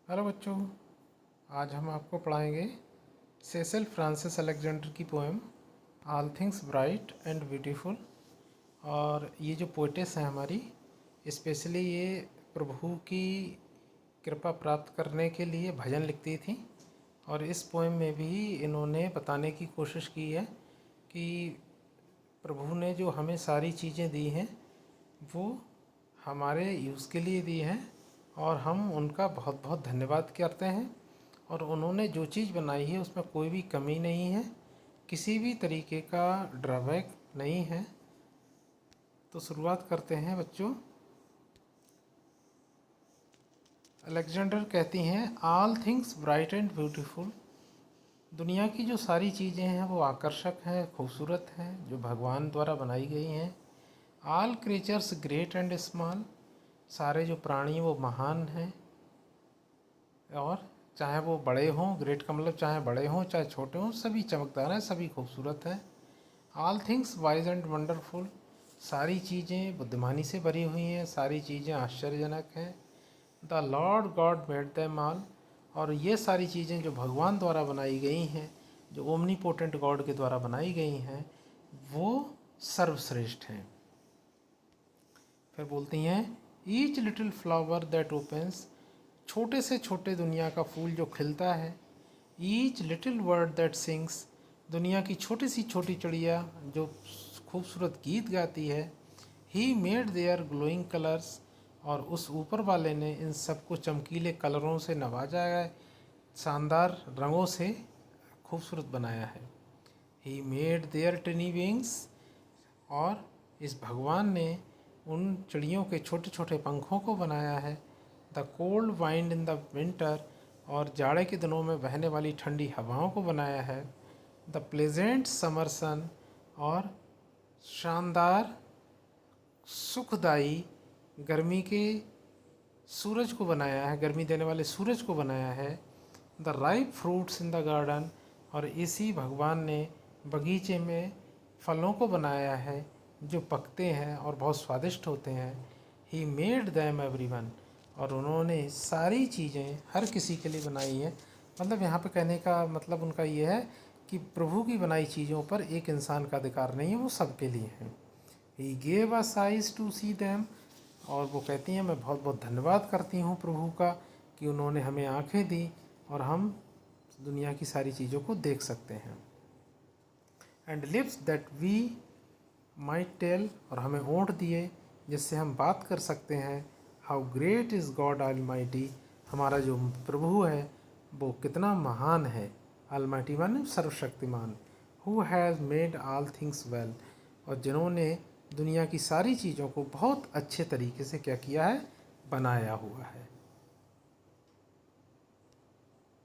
Hello बच्चों, आज हम आपको पढ़ाएंगे सेसिल फ्रांसिस अलेक्जेंडर की poem all things bright and beautiful. और ये जो पोइटेस हैं हमारी, स्पेशली ये प्रभु की कृपा प्राप्त करने के लिए भजन लिखती थी। और इस पोएम में भी इन्होंने बताने की कोशिश की है कि प्रभु ने जो हमें सारी चीज़ें दी हैं वो हमारे यूज़ के लिए दी हैं और हम उनका बहुत बहुत धन्यवाद करते हैं। और उन्होंने जो चीज़ बनाई है उसमें कोई भी कमी नहीं है, किसी भी तरीके का ड्रॉबैक नहीं है। तो शुरुआत करते हैं बच्चों। अलेक्जेंडर कहती हैं, all things bright and beautiful. दुनिया की जो सारी चीज़ें हैं वो आकर्षक हैं, खूबसूरत हैं, जो भगवान द्वारा बनाई गई हैं। All creatures great and small. सारे जो प्राणी वो महान हैं, और चाहे वो बड़े हों, ग्रेट का मतलब चाहे बड़े हों चाहे छोटे हों, सभी चमकदार हैं, सभी खूबसूरत हैं। All things wise and wonderful. सारी चीज़ें बुद्धिमानी से भरी हुई हैं, सारी चीज़ें आश्चर्यजनक हैं। The Lord God made them all. और ये सारी चीज़ें जो भगवान द्वारा बनाई गई हैं, जो ओमनीपोटेंट गॉड के द्वारा बनाई गई हैं, वो सर्वश्रेष्ठ हैं। फिर बोलती हैं, each little flower that opens. छोटे से छोटे दुनिया का फूल जो खिलता है। Each little word that sings. दुनिया की छोटी सी छोटी चिड़िया जो खूबसूरत गीत गाती है। He made their glowing colours. और उस ऊपर वाले ने इन सबको चमकीले कलरों से नवाजा है, शानदार रंगों से खूबसूरत बनाया है। He made their tiny wings. और इस भगवान ने उन चिड़ियों के छोटे छोटे पंखों को बनाया है। The cold wind in the winter. और जाड़े के दिनों में बहने वाली ठंडी हवाओं को बनाया है। द प्लेजेंट समर सन। और शानदार सुखदाई गर्मी के सूरज को बनाया है, गर्मी देने वाले सूरज को बनाया है। The ripe fruits in the garden. और इसी भगवान ने बगीचे में फलों को बनाया है जो पकते हैं और बहुत स्वादिष्ट होते हैं। He made them everyone. और उन्होंने सारी चीज़ें हर किसी के लिए बनाई हैं। मतलब यहाँ पे कहने का मतलब उनका ये है कि प्रभु की बनाई चीज़ों पर एक इंसान का अधिकार नहीं है, वो सबके लिए है। He gave us eyes to see them. और वो कहती हैं, मैं बहुत बहुत धन्यवाद करती हूँ प्रभु का कि उन्होंने हमें आँखें दी और हम दुनिया की सारी चीज़ों को देख सकते हैं। And lips that we might tell. और हमें ओंठ दिए जिससे हम बात कर सकते हैं। How great is God almighty. हमारा जो प्रभु है वो कितना महान है। ऑलमाइटी माने सर्वशक्तिमान। Who has made all things well. और जिन्होंने दुनिया की सारी चीज़ों को बहुत अच्छे तरीके से क्या किया है, बनाया हुआ है।